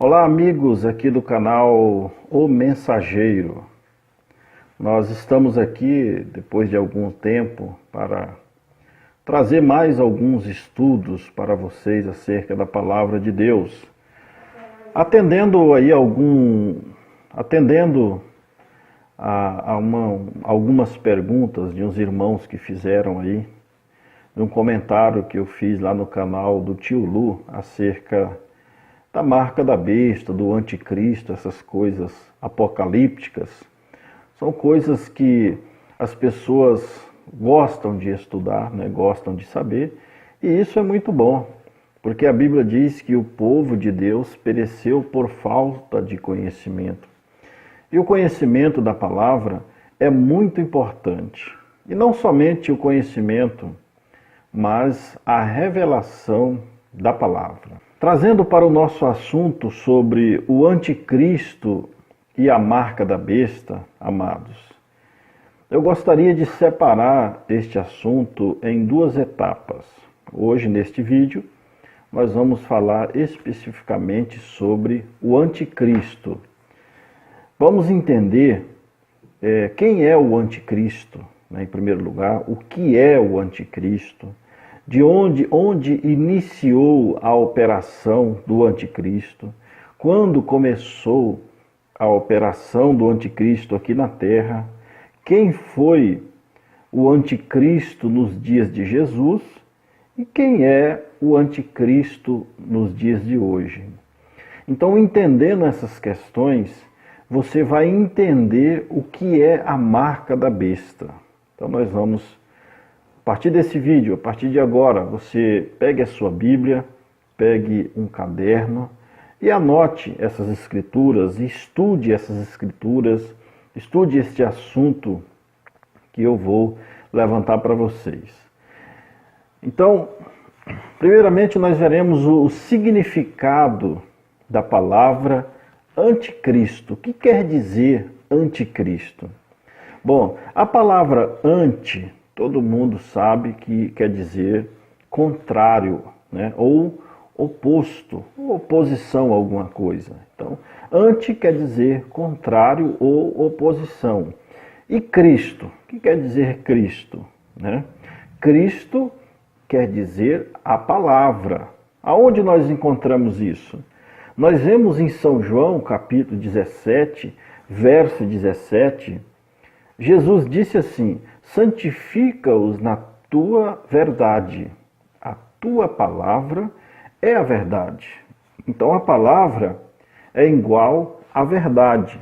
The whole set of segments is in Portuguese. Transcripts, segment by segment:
Olá, amigos aqui do canal O Mensageiro. Nós estamos aqui, depois de algum tempo, para trazer mais alguns estudos para vocês acerca da Palavra de Deus. Atendendo algumas perguntas de uns irmãos que fizeram aí, de um comentário que eu fiz lá no canal do Tio Lu, acerca da marca da besta, do anticristo, essas coisas apocalípticas. São coisas que as pessoas gostam de estudar, né? Gostam de saber, e isso é muito bom, porque a Bíblia diz que o povo de Deus pereceu por falta de conhecimento. E o conhecimento da palavra é muito importante. E não somente o conhecimento, mas a revelação da palavra. Trazendo para o nosso assunto sobre o anticristo e a marca da besta, amados, eu gostaria de separar este assunto em duas etapas. Hoje, neste vídeo, nós vamos falar especificamente sobre o anticristo. Vamos entender quem é o anticristo, né, em primeiro lugar, o que é o anticristo, de onde iniciou a operação do anticristo, quando começou a operação do anticristo aqui na Terra, quem foi o anticristo nos dias de Jesus e quem é o anticristo nos dias de hoje. Então, entendendo essas questões, você vai entender o que é a marca da besta. Então nós vamos, a partir desse vídeo, a partir de agora, você pegue a sua Bíblia, pegue um caderno e anote essas escrituras, estude essas escrituras, estude este assunto que eu vou levantar para vocês. Então, primeiramente nós veremos o significado da palavra anticristo. O que quer dizer anticristo? Bom, a palavra anti, todo mundo sabe que quer dizer contrário, né? Ou oposto, ou oposição a alguma coisa. Então, anti quer dizer contrário ou oposição. E Cristo, o que quer dizer Cristo, né? Cristo quer dizer a palavra. Aonde nós encontramos isso? Nós vemos em São João, capítulo 17, verso 17, Jesus disse assim: santifica-os na tua verdade, a tua palavra é a verdade. Então a palavra é igual à verdade.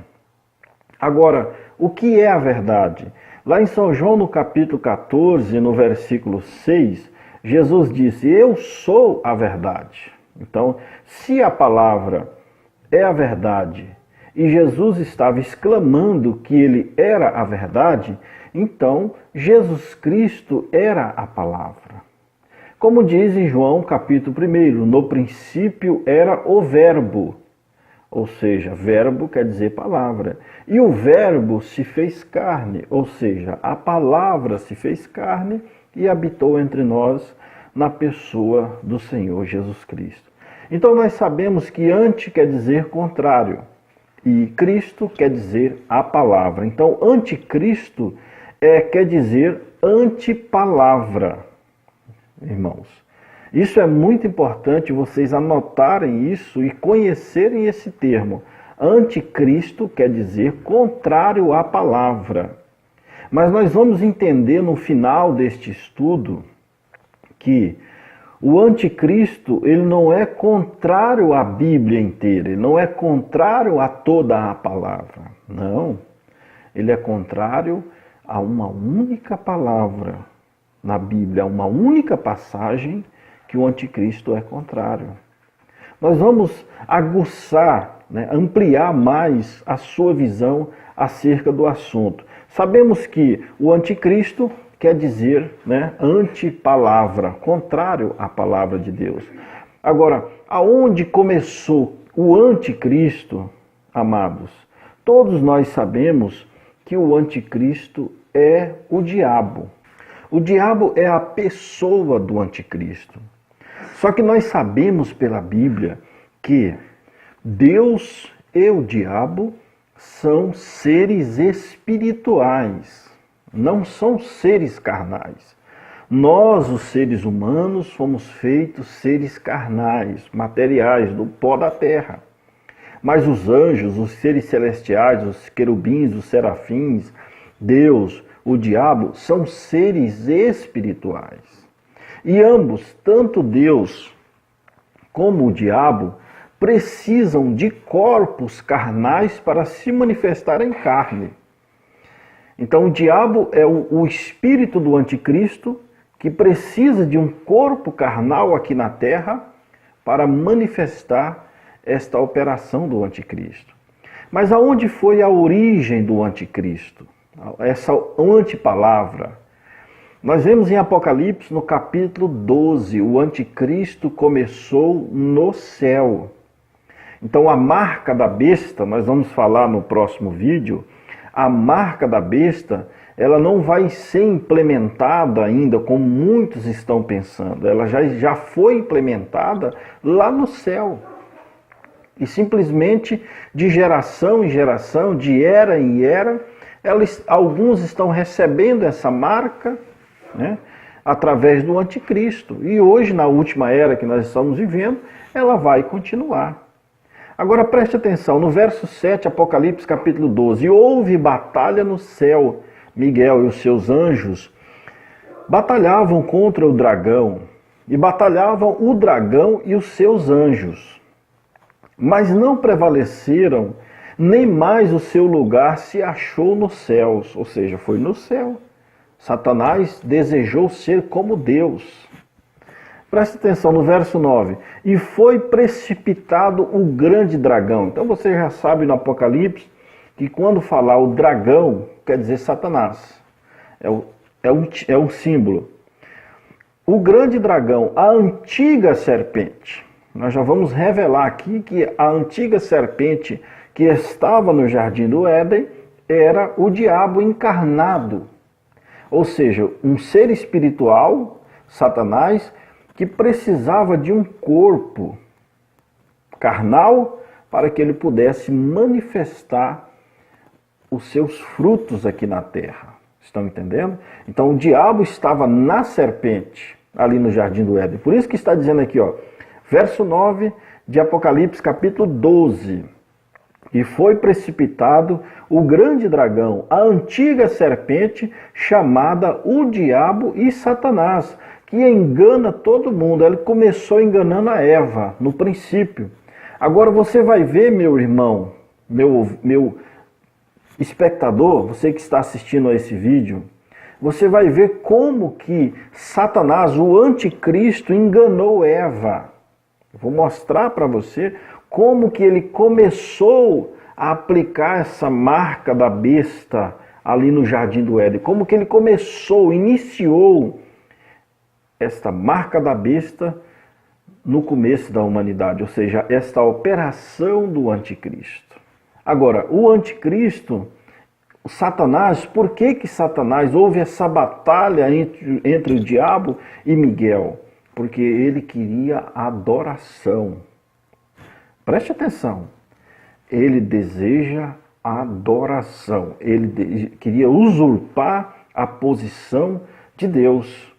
Agora, o que é a verdade? Lá em São João, no capítulo 14, no versículo 6, Jesus disse: eu sou a verdade. Então, se a palavra é a verdade e Jesus estava exclamando que ele era a verdade, então Jesus Cristo era a palavra. Como diz em João capítulo 1, no princípio era o verbo, ou seja, verbo quer dizer palavra. E o verbo se fez carne, ou seja, a palavra se fez carne e habitou entre nós na pessoa do Senhor Jesus Cristo. Então nós sabemos que anti quer dizer contrário e Cristo quer dizer a palavra. Então anticristo quer dizer antipalavra, irmãos. Isso é muito importante vocês anotarem isso e conhecerem esse termo. Anticristo quer dizer contrário à palavra. Mas nós vamos entender no final deste estudo que o anticristo, ele não é contrário à Bíblia inteira, ele não é contrário a toda a palavra. Não, ele é contrário a uma única palavra na Bíblia, a uma única passagem que o anticristo é contrário. Nós vamos aguçar, né, ampliar mais a sua visão acerca do assunto. Sabemos que o anticristo quer dizer, né, antipalavra, contrário à palavra de Deus. Agora, aonde começou o anticristo, amados? Todos nós sabemos que o anticristo é o diabo. O diabo é a pessoa do anticristo. Só que nós sabemos pela Bíblia que Deus e o diabo são seres espirituais, não são seres carnais. Nós, os seres humanos, fomos feitos seres carnais, materiais, do pó da terra. Mas os anjos, os seres celestiais, os querubins, os serafins, Deus, o diabo, são seres espirituais. E ambos, tanto Deus como o diabo, precisam de corpos carnais para se manifestar em carne. Então o diabo é o espírito do anticristo que precisa de um corpo carnal aqui na terra para manifestar esta operação do anticristo. Mas aonde foi a origem do anticristo? Essa antipalavra. Nós vemos em Apocalipse, no capítulo 12, o anticristo começou no céu. Então a marca da besta, nós vamos falar no próximo vídeo, a marca da besta, ela não vai ser implementada ainda como muitos estão pensando. Ela já foi implementada lá no céu. E simplesmente de geração em geração, de era em era, alguns estão recebendo essa marca, né, através do anticristo. E hoje, na última era que nós estamos vivendo, ela vai continuar. Agora preste atenção, no verso 7, Apocalipse capítulo 12, houve batalha no céu, Miguel e os seus anjos batalhavam contra o dragão, e batalhavam o dragão e os seus anjos, mas não prevaleceram, nem mais o seu lugar se achou nos céus, ou seja, foi no céu. Satanás desejou ser como Deus. Preste atenção no verso 9. E foi precipitado o grande dragão. Então você já sabe no Apocalipse que quando falar o dragão, quer dizer Satanás. É um símbolo. O grande dragão, a antiga serpente. Nós já vamos revelar aqui que a antiga serpente que estava no jardim do Éden era o diabo encarnado. Ou seja, um ser espiritual, Satanás, que precisava de um corpo carnal para que ele pudesse manifestar os seus frutos aqui na terra. Estão entendendo? Então o diabo estava na serpente, ali no jardim do Éden. Por isso que está dizendo aqui, ó, verso 9 de Apocalipse, capítulo 12. E foi precipitado o grande dragão, a antiga serpente, chamada o diabo e Satanás, que engana todo mundo. Ele começou enganando a Eva, no princípio. Agora você vai ver, meu irmão, meu espectador, você que está assistindo a esse vídeo, você vai ver como que Satanás, o anticristo, enganou Eva. Eu vou mostrar para você como que ele começou a aplicar essa marca da besta ali no jardim do Éden. Como que ele iniciou esta marca da besta no começo da humanidade, ou seja, esta operação do anticristo. Agora, o anticristo, o Satanás, por que Satanás houve essa batalha entre o diabo e Miguel? Porque ele queria adoração. Preste atenção, ele deseja adoração, ele queria usurpar a posição de Deus.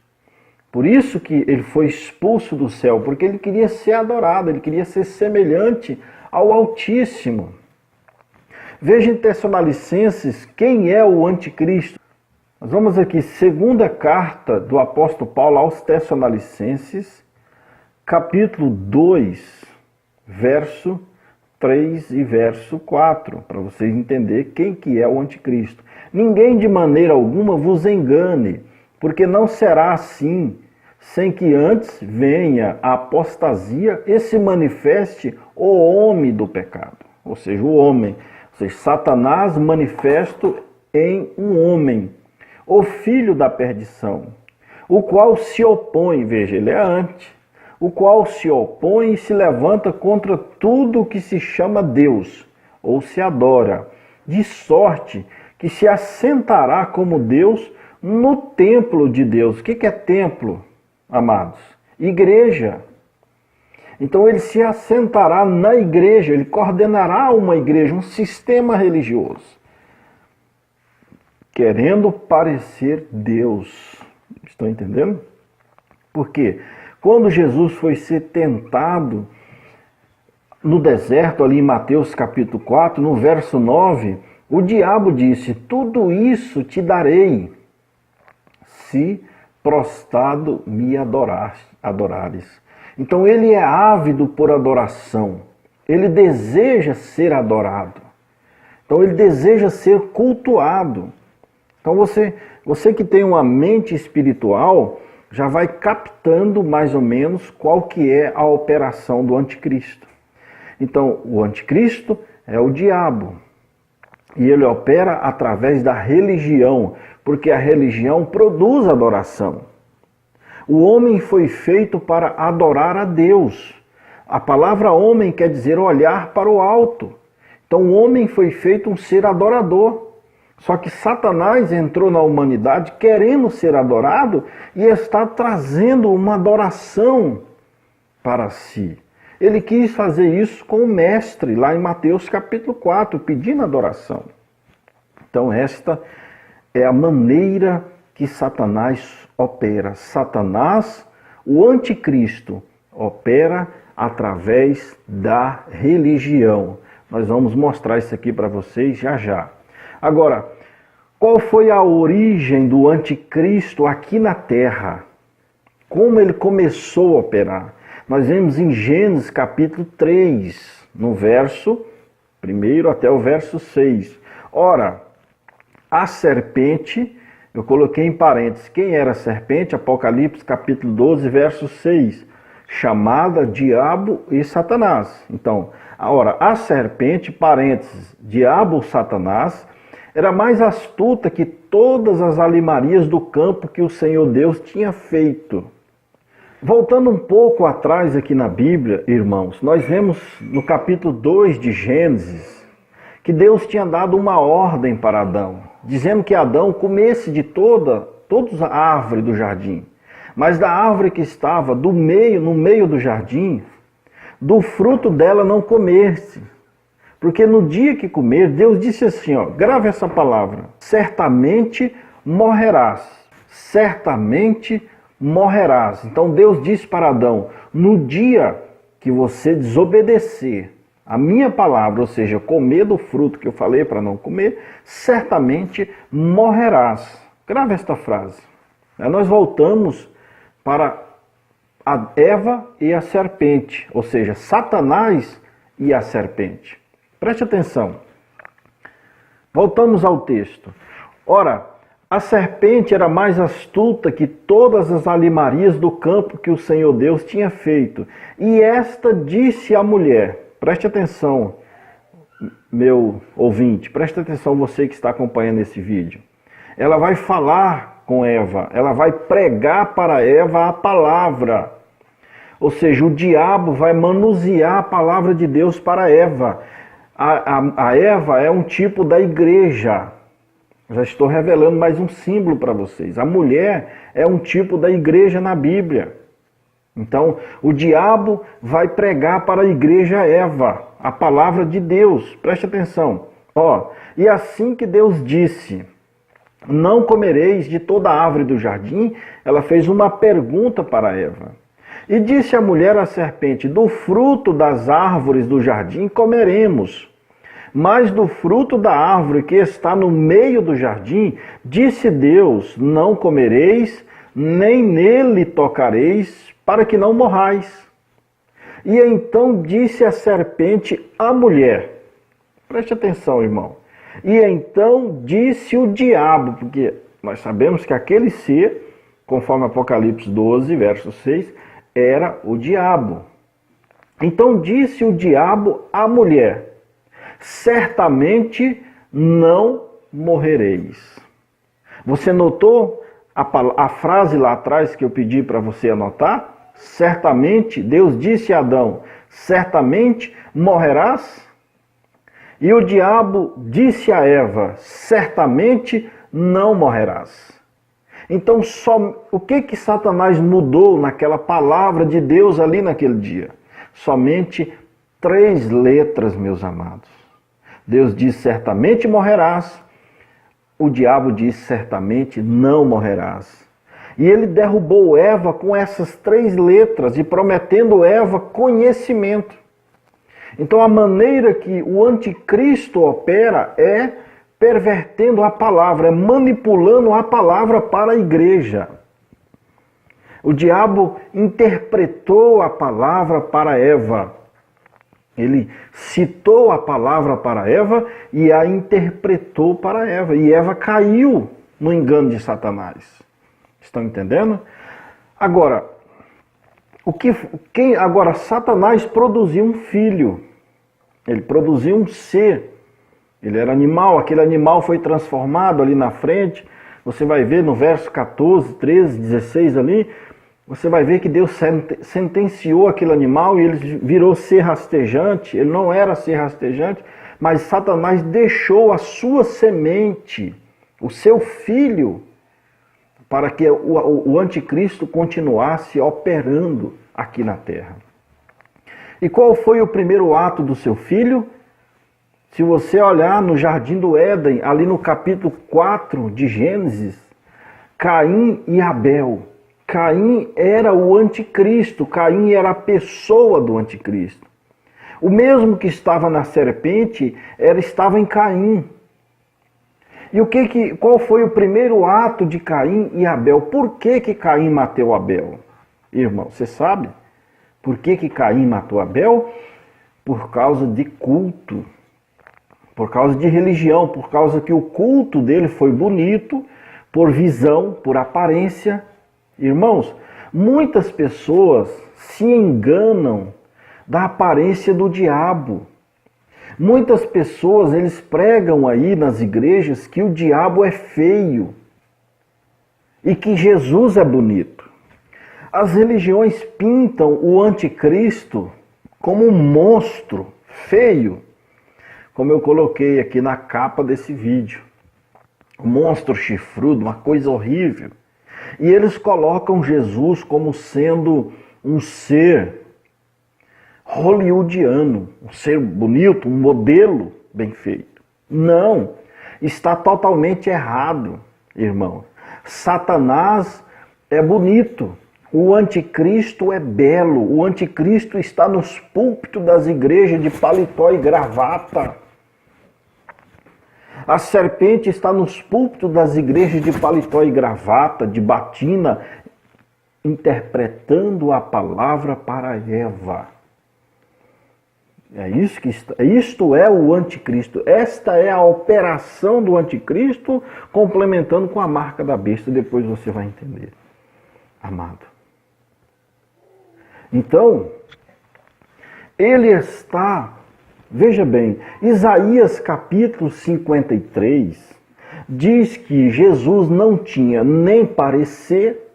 Por isso que ele foi expulso do céu, porque ele queria ser adorado, ele queria ser semelhante ao Altíssimo. Veja em Tessalonicenses quem é o anticristo. Nós vamos aqui, segunda carta do apóstolo Paulo aos Tessalonicenses, capítulo 2, verso 3 e verso 4, para vocês entenderem quem que é o anticristo. Ninguém de maneira alguma vos engane, porque não será assim, sem que antes venha a apostasia e se manifeste o homem do pecado. Ou seja, o homem, ou seja, Satanás manifesto em um homem, o filho da perdição, o qual se opõe, veja, ele é anti, o qual se opõe e se levanta contra tudo o que se chama Deus, ou se adora, de sorte que se assentará como Deus no templo de Deus. O que é templo, amados? Igreja. Então ele se assentará na igreja, ele coordenará uma igreja, um sistema religioso, querendo parecer Deus. Estão entendendo? Por quê? Quando Jesus foi ser tentado no deserto, ali em Mateus capítulo 4, no verso 9, o diabo disse: tudo isso te darei, se prostrado me adorares. Então ele é ávido por adoração, ele deseja ser adorado, então ele deseja ser cultuado. Então você que tem uma mente espiritual, já vai captando mais ou menos qual que é a operação do anticristo. Então o anticristo é o diabo, e ele opera através da religião, porque a religião produz adoração. O homem foi feito para adorar a Deus. A palavra homem quer dizer olhar para o alto. Então o homem foi feito um ser adorador. Só que Satanás entrou na humanidade querendo ser adorado e está trazendo uma adoração para si. Ele quis fazer isso com o mestre, lá em Mateus capítulo 4, pedindo adoração. Então esta é a maneira que Satanás opera. Satanás, o anticristo, opera através da religião. Nós vamos mostrar isso aqui para vocês já já. Agora, qual foi a origem do anticristo aqui na terra? Como ele começou a operar? Nós vemos em Gênesis capítulo 3, no verso 1 até o verso 6. Ora, a serpente, eu coloquei em parênteses, quem era a serpente? Apocalipse capítulo 12, verso 6, chamada Diabo e Satanás. Então, ora, a serpente, parênteses, Diabo ou Satanás, era mais astuta que todas as alimarias do campo que o Senhor Deus tinha feito. Voltando um pouco atrás aqui na Bíblia, irmãos, nós vemos no capítulo 2 de Gênesis que Deus tinha dado uma ordem para Adão, dizendo que Adão comesse de todas a árvore do jardim, mas da árvore que estava no meio do jardim, do fruto dela não comesse. Porque no dia que comer, Deus disse assim, ó, grave essa palavra: certamente morrerás. Certamente morrerás. Então Deus disse para Adão: no dia que você desobedecer a minha palavra, ou seja, comer do fruto que eu falei para não comer, certamente morrerás. Grave esta frase. Aí nós voltamos para a Eva e a serpente, ou seja, Satanás e a serpente. Preste atenção. Voltamos ao texto. Ora, a serpente era mais astuta que todas as alimarias do campo que o Senhor Deus tinha feito. E esta disse à mulher, preste atenção, meu ouvinte, preste atenção você que está acompanhando esse vídeo. Ela vai falar com Eva, ela vai pregar para Eva a palavra. Ou seja, o diabo vai manusear a palavra de Deus para Eva. A Eva é um tipo da igreja. Já estou revelando mais um símbolo para vocês. A mulher é um tipo da igreja na Bíblia. Então, o diabo vai pregar para a igreja Eva a palavra de Deus. Preste atenção. E assim que Deus disse: não comereis de toda a árvore do jardim, ela fez uma pergunta para Eva. E disse a mulher à serpente: do fruto das árvores do jardim comeremos, mas do fruto da árvore que está no meio do jardim, disse Deus: não comereis, nem nele tocareis, para que não morrais. E então disse a serpente à mulher, preste atenção, irmão, e então disse o diabo, porque nós sabemos que aquele ser, conforme Apocalipse 12, verso 6, era o diabo. Então disse o diabo à mulher: certamente não morrereis. Você notou a frase lá atrás que eu pedi para você anotar? Certamente, Deus disse a Adão: certamente morrerás. E o diabo disse a Eva: certamente não morrerás. Então, o que Satanás mudou naquela palavra de Deus ali naquele dia? Somente 3 letras, meus amados. Deus diz, certamente morrerás. O diabo diz, certamente não morrerás. E ele derrubou Eva com essas 3 letras e prometendo Eva conhecimento. Então a maneira que o anticristo opera é pervertendo a palavra, é manipulando a palavra para a igreja. O diabo interpretou a palavra para Eva. Ele citou a palavra para Eva e a interpretou para Eva. E Eva caiu no engano de Satanás. Estão entendendo? Agora, agora Satanás produziu um filho. Ele produziu um ser. Ele era animal, aquele animal foi transformado ali na frente. Você vai ver no verso 14, 13, 16 ali, você vai ver que Deus sentenciou aquele animal e ele virou ser rastejante. Ele não era ser rastejante, mas Satanás deixou a sua semente, o seu filho, para que o anticristo continuasse operando aqui na terra. E qual foi o primeiro ato do seu filho? Se você olhar no Jardim do Éden, ali no capítulo 4 de Gênesis, Caim e Abel. Caim era o anticristo, Caim era a pessoa do anticristo. O mesmo que estava na serpente estava em Caim. E qual foi o primeiro ato de Caim e Abel? Por que Caim matou Abel? Irmão, você sabe? Por que Caim matou Abel? Por causa de culto, por causa de religião, por causa que o culto dele foi bonito, por visão, por aparência. Irmãos, muitas pessoas se enganam da aparência do diabo. Muitas pessoas, eles pregam aí nas igrejas que o diabo é feio e que Jesus é bonito. As religiões pintam o anticristo como um monstro feio, como eu coloquei aqui na capa desse vídeo. Um monstro chifrudo, uma coisa horrível. E eles colocam Jesus como sendo um ser hollywoodiano, um ser bonito, um modelo bem feito. Não, está totalmente errado, irmão. Satanás é bonito, o anticristo é belo, o anticristo está nos púlpitos das igrejas de paletó e gravata. A serpente está nos púlpitos das igrejas de paletó e gravata, de batina, interpretando a palavra para Eva. Isto é o anticristo. Esta é a operação do anticristo, complementando com a marca da besta. Depois você vai entender, amado. Então, ele está... Veja bem, Isaías capítulo 53 diz que Jesus não tinha nem parecer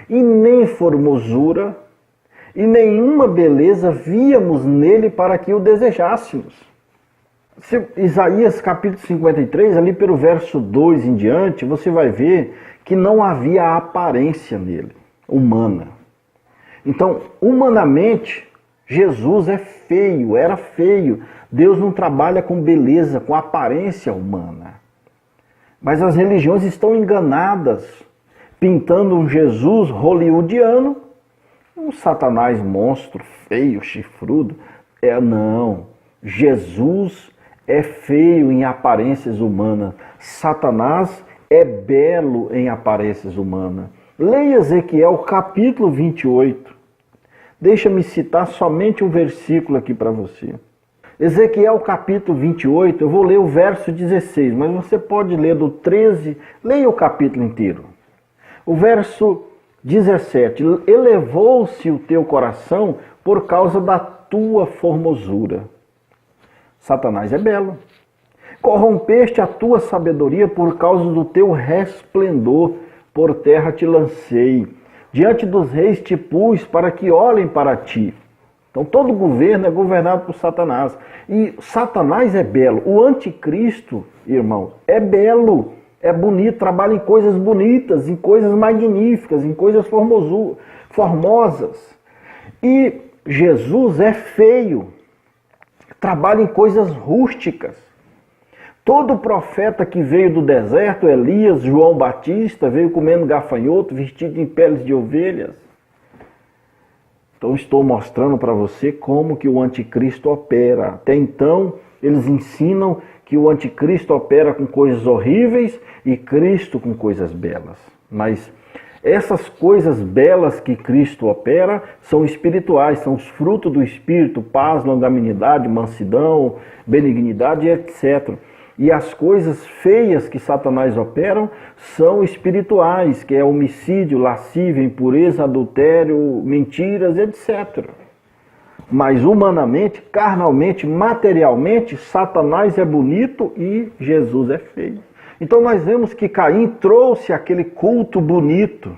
e nem formosura e nenhuma beleza víamos nele para que o desejássemos. Isaías capítulo 53, ali pelo verso 2 em diante, você vai ver que não havia aparência nele, humana. Então, humanamente, Jesus é feio, era feio. Deus não trabalha com beleza, com aparência humana. Mas as religiões estão enganadas, pintando um Jesus hollywoodiano, um Satanás monstro, feio, chifrudo. Não, Jesus é feio em aparências humanas. Satanás é belo em aparências humanas. Leia Ezequiel capítulo 28. Deixa-me citar somente um versículo aqui para você. Ezequiel capítulo 28, eu vou ler o verso 16, mas você pode ler do 13, leia o capítulo inteiro. O verso 17, elevou-se o teu coração por causa da tua formosura. Satanás é belo. Corrompeste a tua sabedoria por causa do teu resplendor, por terra te lancei. Diante dos reis te pus para que olhem para ti. Então todo governo é governado por Satanás. E Satanás é belo. O anticristo, irmão, é belo, é bonito, trabalha em coisas bonitas, em coisas magníficas, em coisas formosas. E Jesus é feio, trabalha em coisas rústicas. Todo profeta que veio do deserto, Elias, João Batista, veio comendo gafanhoto, vestido em peles de ovelhas. Então estou mostrando para você como que o anticristo opera. Até então, eles ensinam que o anticristo opera com coisas horríveis e Cristo com coisas belas. Mas essas coisas belas que Cristo opera são espirituais, são os frutos do Espírito, paz, longanimidade, mansidão, benignidade, etc. E as coisas feias que Satanás opera são espirituais, que é homicídio, lascívia, impureza, adultério, mentiras, etc. Mas humanamente, carnalmente, materialmente, Satanás é bonito e Jesus é feio. Então nós vemos que Caim trouxe aquele culto bonito,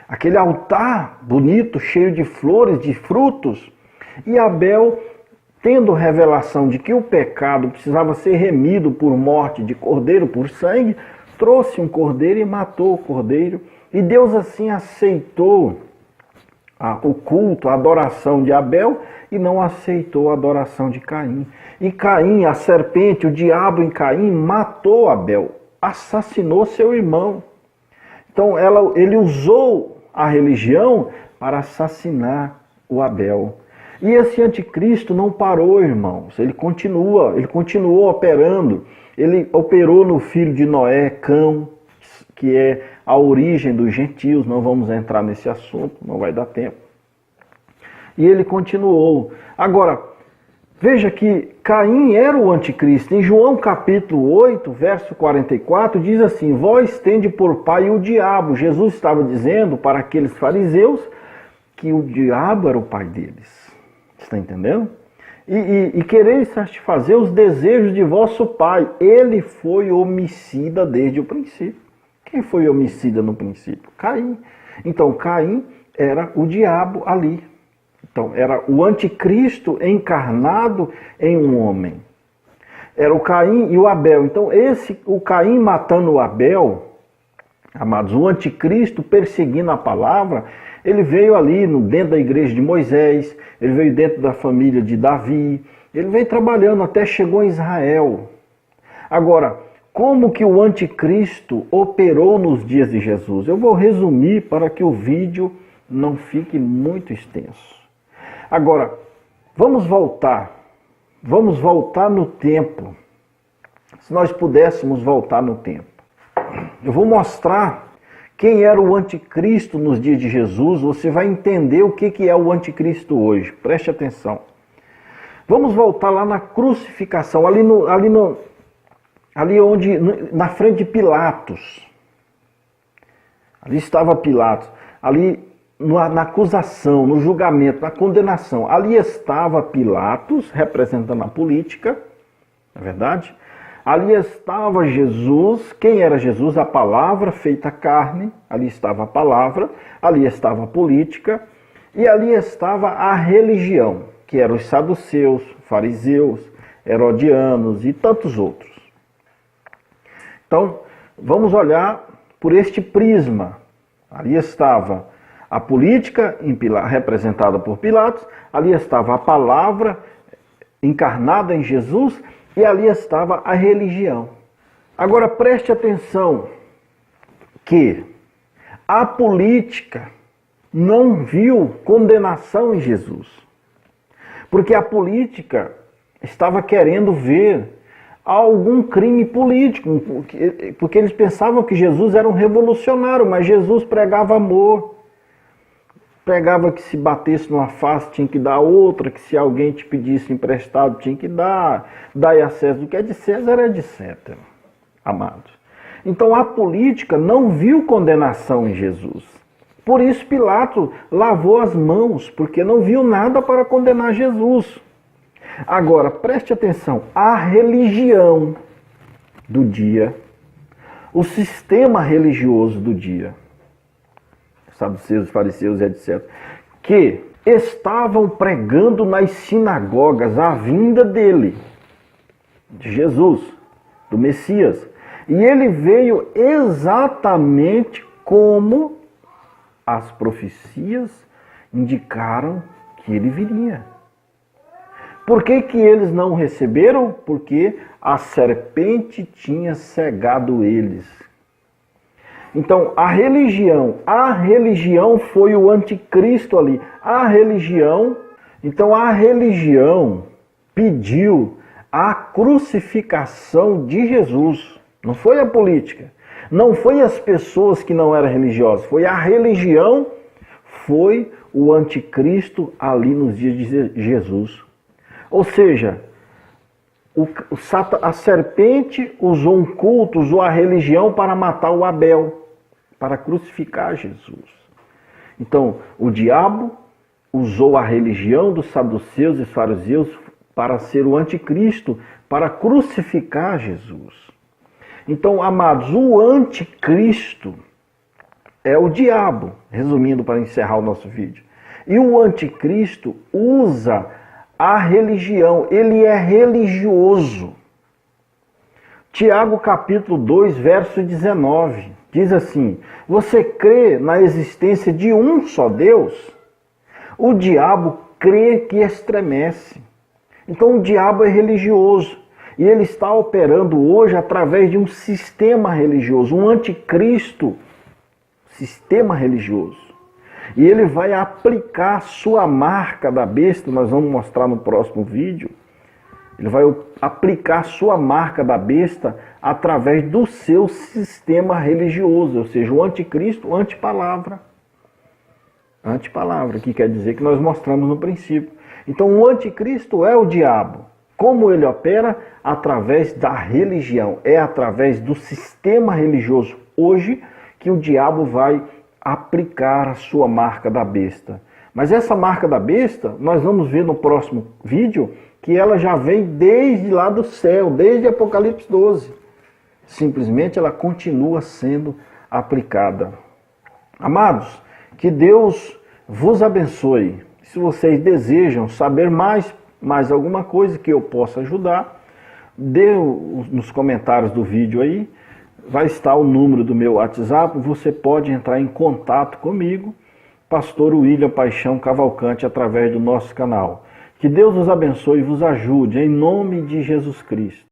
aquele altar bonito, cheio de flores, de frutos, e Abel, tendo revelação de que o pecado precisava ser remido por morte de cordeiro, por sangue, trouxe um cordeiro e matou o cordeiro. E Deus assim aceitou o culto, a adoração de Abel e não aceitou a adoração de Caim. E Caim, a serpente, o diabo em Caim, matou Abel, assassinou seu irmão. Então ele usou a religião para assassinar o Abel. E esse anticristo não parou, irmãos. Ele continuou operando. Ele operou no filho de Noé, Cão, que é a origem dos gentios. Não vamos entrar nesse assunto, não vai dar tempo. E ele continuou. Agora, veja que Caim era o anticristo. Em João capítulo 8, verso 44, diz assim: vós tende por pai o diabo. Jesus estava dizendo para aqueles fariseus que o diabo era o pai deles. Está entendendo? E quereis satisfazer os desejos de vosso pai. Ele foi homicida desde o princípio. Quem foi homicida no princípio? Caim. Então Caim era o diabo ali. Então era o anticristo encarnado em um homem. Era o Caim e o Abel. Então o Caim matando o Abel, amados, o anticristo perseguindo a palavra, ele veio ali dentro da igreja de Moisés, ele veio dentro da família de Davi, ele veio trabalhando até chegou em Israel. Agora, como que o anticristo operou nos dias de Jesus? Eu vou resumir para que o vídeo não fique muito extenso. Agora, vamos voltar no tempo. Se nós pudéssemos voltar no tempo. Eu vou mostrar quem era o anticristo nos dias de Jesus. Você vai entender o que é o anticristo hoje. Preste atenção. Vamos voltar lá na crucificação, na frente de Pilatos. Ali estava Pilatos. Ali na acusação, no julgamento, na condenação. Ali estava Pilatos, representando a política, não é verdade? Ali estava Jesus. Quem era Jesus? A palavra feita carne. Ali estava a palavra, ali estava a política, e ali estava a religião, que eram os saduceus, fariseus, herodianos e tantos outros. Então, vamos olhar por este prisma. Ali estava a política representada por Pilatos, ali estava a palavra encarnada em Jesus, e ali estava a religião. Agora preste atenção que a política não viu condenação em Jesus. Porque a política estava querendo ver algum crime político, porque eles pensavam que Jesus era um revolucionário, mas Jesus pregava amor. Pregava que se batesse numa face tinha que dar outra, que se alguém te pedisse emprestado tinha que dar, dai a César o que é de César, etc. Amados. Então a política não viu condenação em Jesus. Por isso Pilatos lavou as mãos, porque não viu nada para condenar Jesus. Agora, preste atenção, a religião do dia, o sistema religioso do dia, saduceus, fariseus, etc., que estavam pregando nas sinagogas a vinda dele, de Jesus, do Messias. E ele veio exatamente como as profecias indicaram que ele viria. Por que que eles não receberam? Porque a serpente tinha cegado eles. Então, a religião foi o anticristo ali. Então a religião pediu a crucificação de Jesus. Não foi a política. Não foi as pessoas que não eram religiosas. Foi a religião, foi o anticristo ali nos dias de Jesus. Ou seja, a serpente usou um culto, usou a religião para matar o Abel, para crucificar Jesus. Então, o diabo usou a religião dos saduceus e fariseus para ser o anticristo, para crucificar Jesus. Então, amados, o anticristo é o diabo, resumindo para encerrar o nosso vídeo. E o anticristo usa a religião, ele é religioso. Tiago capítulo 2, verso 19, diz assim: você crê na existência de um só Deus? O diabo crê que estremece. Então o diabo é religioso. E ele está operando hoje através de um sistema religioso, um anticristo, sistema religioso. E ele vai aplicar a sua marca da besta, nós vamos mostrar no próximo vídeo. Ele vai aplicar a sua marca da besta através do seu sistema religioso, ou seja, o anticristo, antipalavra. Antipalavra, que quer dizer que nós mostramos no princípio. Então o anticristo é o diabo. Como ele opera? Através da religião. É através do sistema religioso hoje que o diabo vai aplicar a sua marca da besta. Mas essa marca da besta, nós vamos ver no próximo vídeo, que ela já vem desde lá do céu, desde Apocalipse 12. Simplesmente ela continua sendo aplicada. Amados, que Deus vos abençoe. Se vocês desejam saber mais alguma coisa que eu possa ajudar, dê nos comentários do vídeo aí, vai estar o número do meu WhatsApp, você pode entrar em contato comigo, Pastor William Paixão Cavalcante, através do nosso canal. Que Deus os abençoe e vos ajude, em nome de Jesus Cristo.